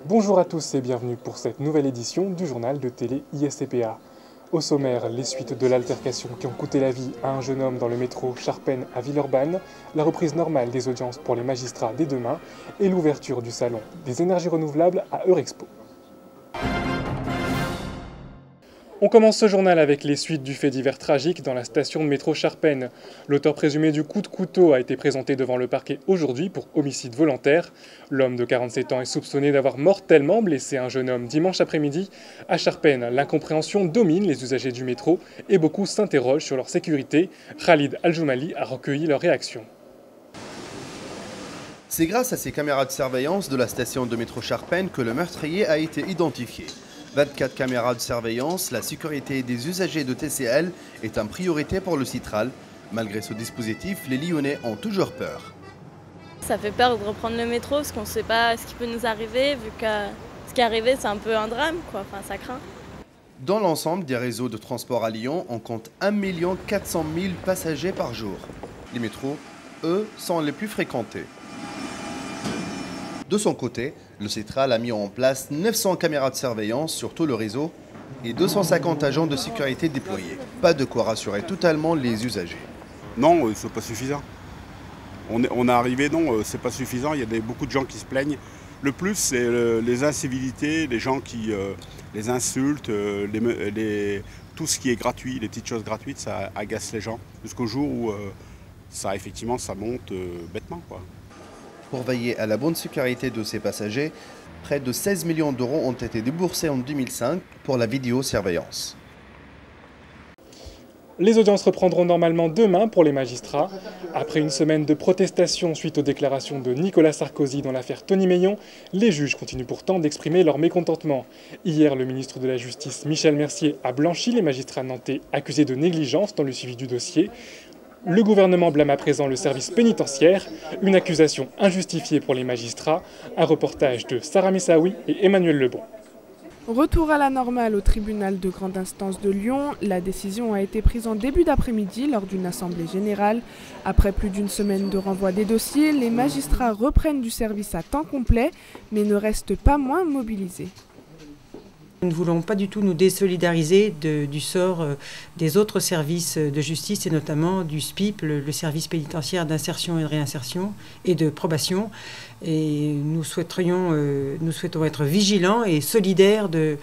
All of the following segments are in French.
Bonjour à tous et bienvenue pour cette nouvelle édition du journal de télé ISCPA. Au sommaire, les suites de l'altercation qui ont coûté la vie à un jeune homme dans le métro Charpennes à Villeurbanne, la reprise normale des audiences pour les magistrats dès demain et l'ouverture du salon des énergies renouvelables à Eurexpo. On commence ce journal avec les suites du fait divers tragique dans la station de métro Charpennes. L'auteur présumé du coup de couteau a été présenté devant le parquet aujourd'hui pour homicide volontaire. L'homme de 47 ans est soupçonné d'avoir mortellement blessé un jeune homme dimanche après-midi. À Charpennes, l'incompréhension domine les usagers du métro et beaucoup s'interrogent sur leur sécurité. Khalid Al-Joumali a recueilli leur réaction. C'est grâce à ces caméras de surveillance de la station de métro Charpennes que le meurtrier a été identifié. 24 caméras de surveillance, la sécurité des usagers de TCL est en priorité pour le Citral. Malgré ce dispositif, les Lyonnais ont toujours peur. Ça fait peur de reprendre le métro parce qu'on ne sait pas ce qui peut nous arriver, vu que ce qui est arrivé c'est un peu un drame, quoi. Enfin, ça craint. Dans l'ensemble des réseaux de transport à Lyon, on compte 1 400 000 passagers par jour. Les métros, eux, sont les plus fréquentés. De son côté, le Citral a mis en place 900 caméras de surveillance sur tout le réseau et 250 agents de sécurité déployés. Pas de quoi rassurer totalement les usagers. Non, c'est pas suffisant. On est arrivé, non, c'est pas suffisant. Il y a beaucoup de gens qui se plaignent. Le plus, c'est les incivilités, les gens qui les insultent, tout ce qui est gratuit, les petites choses gratuites, ça agace les gens. Jusqu'au jour où ça monte bêtement, quoi. Pour veiller à la bonne sécurité de ces passagers, près de 16 millions d'euros ont été déboursés en 2005 pour la vidéosurveillance. Les audiences reprendront normalement demain pour les magistrats. Après une semaine de protestation suite aux déclarations de Nicolas Sarkozy dans l'affaire Tony Meillon, les juges continuent pourtant d'exprimer leur mécontentement. Hier, le ministre de la Justice, Michel Mercier, a blanchi les magistrats nantais accusés de négligence dans le suivi du dossier. Le gouvernement blâme à présent le service pénitentiaire, une accusation injustifiée pour les magistrats, un reportage de Sarah Messaoui et Emmanuel Lebon. Retour à la normale au tribunal de grande instance de Lyon, la décision a été prise en début d'après-midi lors d'une assemblée générale. Après plus d'une semaine de renvoi des dossiers, les magistrats reprennent du service à temps complet, mais ne restent pas moins mobilisés. Nous ne voulons pas du tout nous désolidariser du sort des autres services de justice et notamment du SPIP, le service pénitentiaire d'insertion et de réinsertion et de probation. Et nous souhaitons être vigilants et solidaires des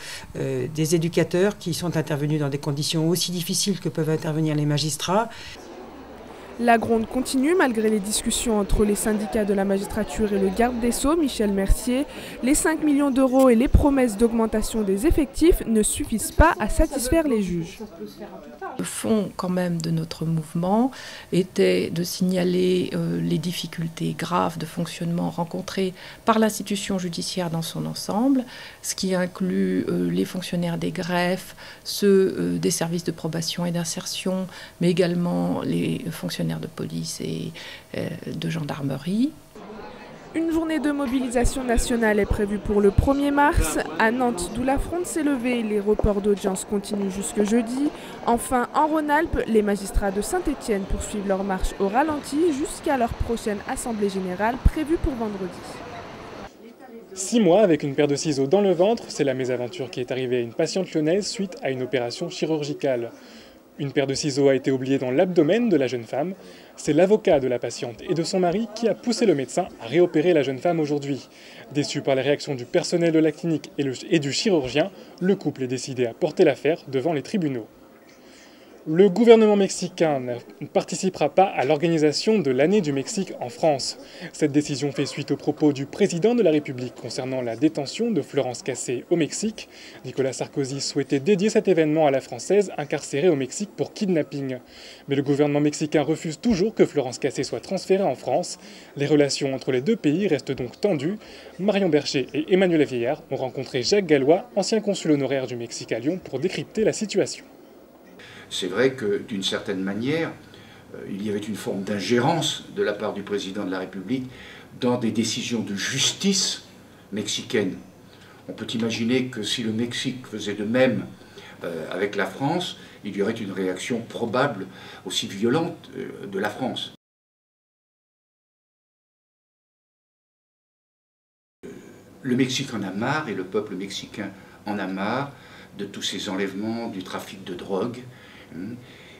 éducateurs qui sont intervenus dans des conditions aussi difficiles que peuvent intervenir les magistrats. La gronde continue malgré les discussions entre les syndicats de la magistrature et le garde des Sceaux, Michel Mercier. Les 5 millions d'euros et les promesses d'augmentation des effectifs ne suffisent pas à satisfaire les juges. Le fond quand même de notre mouvement était de signaler les difficultés graves de fonctionnement rencontrées par l'institution judiciaire dans son ensemble, ce qui inclut les fonctionnaires des greffes, ceux des services de probation et d'insertion, mais également les fonctionnaires de police et de gendarmerie. Une journée de mobilisation nationale est prévue pour le 1er mars. À Nantes, d'où la fronde s'est levée, les reports d'audience continuent jusque jeudi. Enfin, en Rhône-Alpes, les magistrats de Saint-Étienne poursuivent leur marche au ralenti jusqu'à leur prochaine assemblée générale prévue pour vendredi. 6 mois avec une paire de ciseaux dans le ventre, c'est la mésaventure qui est arrivée à une patiente lyonnaise suite à une opération chirurgicale. Une paire de ciseaux a été oubliée dans l'abdomen de la jeune femme. C'est l'avocat de la patiente et de son mari qui a poussé le médecin à réopérer la jeune femme aujourd'hui. Déçu par les réactions du personnel de la clinique et du chirurgien, le couple est décidé à porter l'affaire devant les tribunaux. Le gouvernement mexicain ne participera pas à l'organisation de l'année du Mexique en France. Cette décision fait suite aux propos du président de la République concernant la détention de Florence Cassé au Mexique. Nicolas Sarkozy souhaitait dédier cet événement à la Française incarcérée au Mexique pour kidnapping. Mais le gouvernement mexicain refuse toujours que Florence Cassé soit transférée en France. Les relations entre les deux pays restent donc tendues. Marion Bercher et Emmanuel Vieillard ont rencontré Jacques Gallois, ancien consul honoraire du Mexique à Lyon, pour décrypter la situation. C'est vrai que, d'une certaine manière, il y avait une forme d'ingérence de la part du président de la République dans des décisions de justice mexicaine. On peut imaginer que si le Mexique faisait de même avec la France, il y aurait une réaction probable aussi violente de la France. Le Mexique en a marre, et le peuple mexicain en a marre de tous ces enlèvements, du trafic de drogue.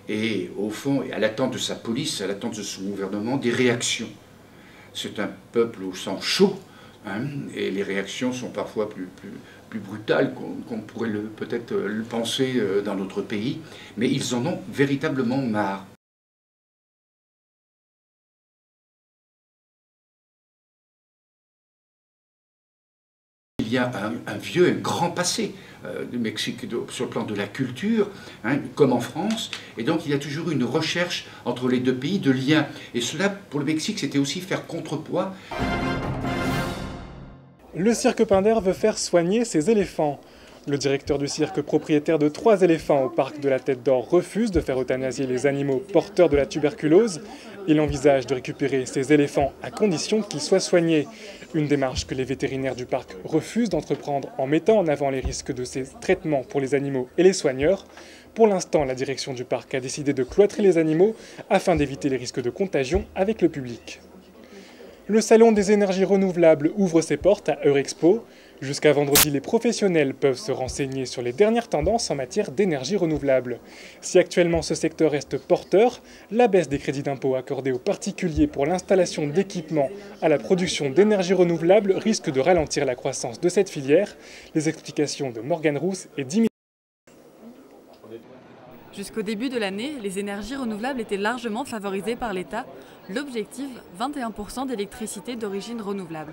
Et au fond, à l'attente de sa police, à l'attente de son gouvernement, des réactions. C'est un peuple au sang chaud, et les réactions sont parfois plus brutales qu'on pourrait peut-être le penser dans notre pays, mais ils en ont véritablement marre. Il y a un grand passé du Mexique sur le plan de la culture, comme en France, et donc il y a toujours une recherche entre les deux pays de liens. Et cela, pour le Mexique, c'était aussi faire contrepoids. Le cirque Pinder veut faire soigner ses éléphants. Le directeur du cirque, propriétaire de 3 éléphants au parc de la Tête d'Or, refuse de faire euthanasier les animaux porteurs de la tuberculose. Il envisage de récupérer ces éléphants à condition qu'ils soient soignés. Une démarche que les vétérinaires du parc refusent d'entreprendre en mettant en avant les risques de ces traitements pour les animaux et les soigneurs. Pour l'instant, la direction du parc a décidé de cloîtrer les animaux afin d'éviter les risques de contagion avec le public. Le salon des énergies renouvelables ouvre ses portes à Eurexpo. Jusqu'à vendredi, les professionnels peuvent se renseigner sur les dernières tendances en matière d'énergie renouvelable. Si actuellement ce secteur reste porteur, la baisse des crédits d'impôt accordés aux particuliers pour l'installation d'équipements à la production d'énergie renouvelable risque de ralentir la croissance de cette filière. Les explications de Morgane Rousse et Dimitri. Jusqu'au début de l'année, les énergies renouvelables étaient largement favorisées par l'État. L'objectif, 21% d'électricité d'origine renouvelable.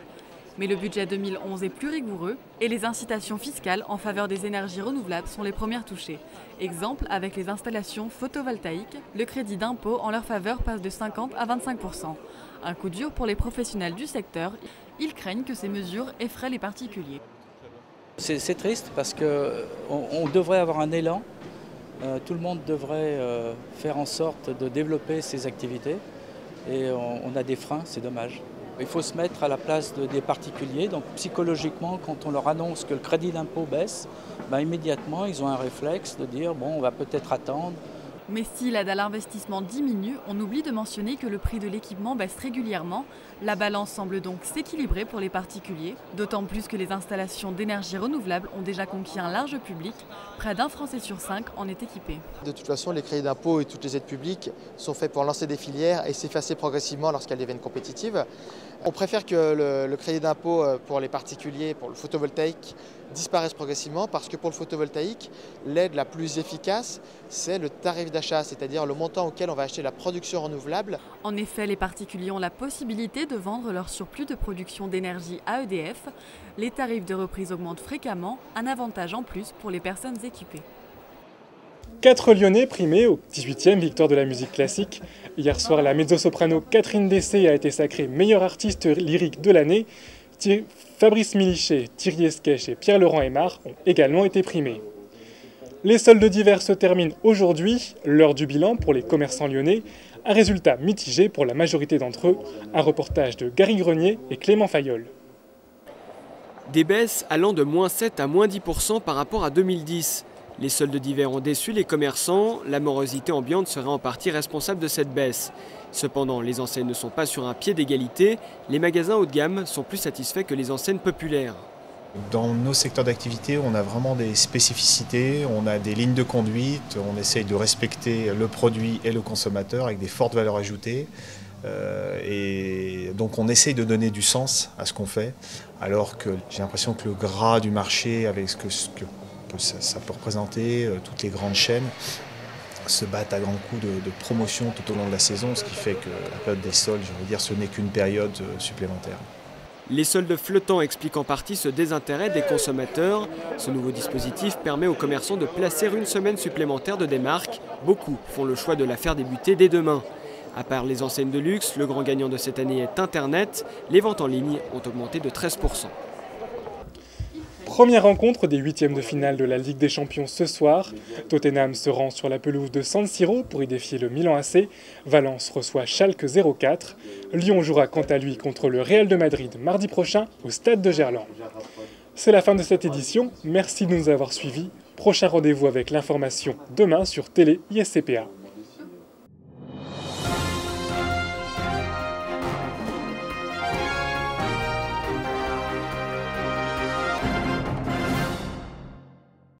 Mais le budget 2011 est plus rigoureux et les incitations fiscales en faveur des énergies renouvelables sont les premières touchées. Exemple, avec les installations photovoltaïques, le crédit d'impôt en leur faveur passe de 50 à 25%. Un coup dur pour les professionnels du secteur. Ils craignent que ces mesures effraient les particuliers. C'est triste parce qu'on devrait avoir un élan. Tout le monde devrait faire en sorte de développer ses activités. Et on a des freins, c'est dommage. Il faut se mettre à la place des particuliers, donc psychologiquement, quand on leur annonce que le crédit d'impôt baisse, immédiatement ils ont un réflexe de dire bon, on va peut-être attendre. Mais si l'aide à l'investissement diminue, on oublie de mentionner que le prix de l'équipement baisse régulièrement. La balance semble donc s'équilibrer pour les particuliers, d'autant plus que les installations d'énergie renouvelable ont déjà conquis un large public. Près d'1 Français sur 5 en est équipé. De toute façon, les crédits d'impôt et toutes les aides publiques sont faits pour lancer des filières et s'effacer progressivement lorsqu'elles deviennent compétitives. On préfère que le crédit d'impôt pour les particuliers, pour le photovoltaïque, disparaisse progressivement parce que pour le photovoltaïque, l'aide la plus efficace, c'est le tarif d'achat, c'est-à-dire le montant auquel on va acheter la production renouvelable. En effet, les particuliers ont la possibilité de vendre leur surplus de production d'énergie à EDF. Les tarifs de reprise augmentent fréquemment, un avantage en plus pour les personnes équipées. 4 Lyonnais primés aux 18e victoire de la musique classique. Hier soir, la mezzo-soprano Catherine Dessay a été sacrée meilleure artiste lyrique de l'année. Fabrice Milichet, Thierry Esquèche et Pierre-Laurent Aymar ont également été primés. Les soldes d'hiver se terminent aujourd'hui, l'heure du bilan pour les commerçants lyonnais. Un résultat mitigé pour la majorité d'entre eux. Un reportage de Gary Grenier et Clément Fayolle. Des baisses allant de -7 à -10% par rapport à 2010. Les soldes d'hiver ont déçu les commerçants, la morosité ambiante serait en partie responsable de cette baisse. Cependant, les enseignes ne sont pas sur un pied d'égalité, les magasins haut de gamme sont plus satisfaits que les enseignes populaires. Dans nos secteurs d'activité, on a vraiment des spécificités, on a des lignes de conduite, on essaye de respecter le produit et le consommateur avec des fortes valeurs ajoutées. Et donc on essaye de donner du sens à ce qu'on fait, alors que j'ai l'impression que le gras du marché, avec ce que ça peut représenter, toutes les grandes chaînes se battent à grands coups de promotion tout au long de la saison, ce qui fait que la période des soldes, je veux dire, ce n'est qu'une période supplémentaire. Les soldes flottants expliquent en partie ce désintérêt des consommateurs. Ce nouveau dispositif permet aux commerçants de placer une semaine supplémentaire de démarque. Beaucoup font le choix de la faire débuter dès demain. À part les enseignes de luxe, le grand gagnant de cette année est Internet. Les ventes en ligne ont augmenté de 13%. Première rencontre des 8e de finale de la Ligue des Champions ce soir. Tottenham se rend sur la pelouse de San Siro pour y défier le Milan AC. Valence reçoit Schalke 04. Lyon jouera quant à lui contre le Real de Madrid mardi prochain au stade de Gerland. C'est la fin de cette édition. Merci de nous avoir suivis. Prochain rendez-vous avec l'information demain sur Télé ISCPA.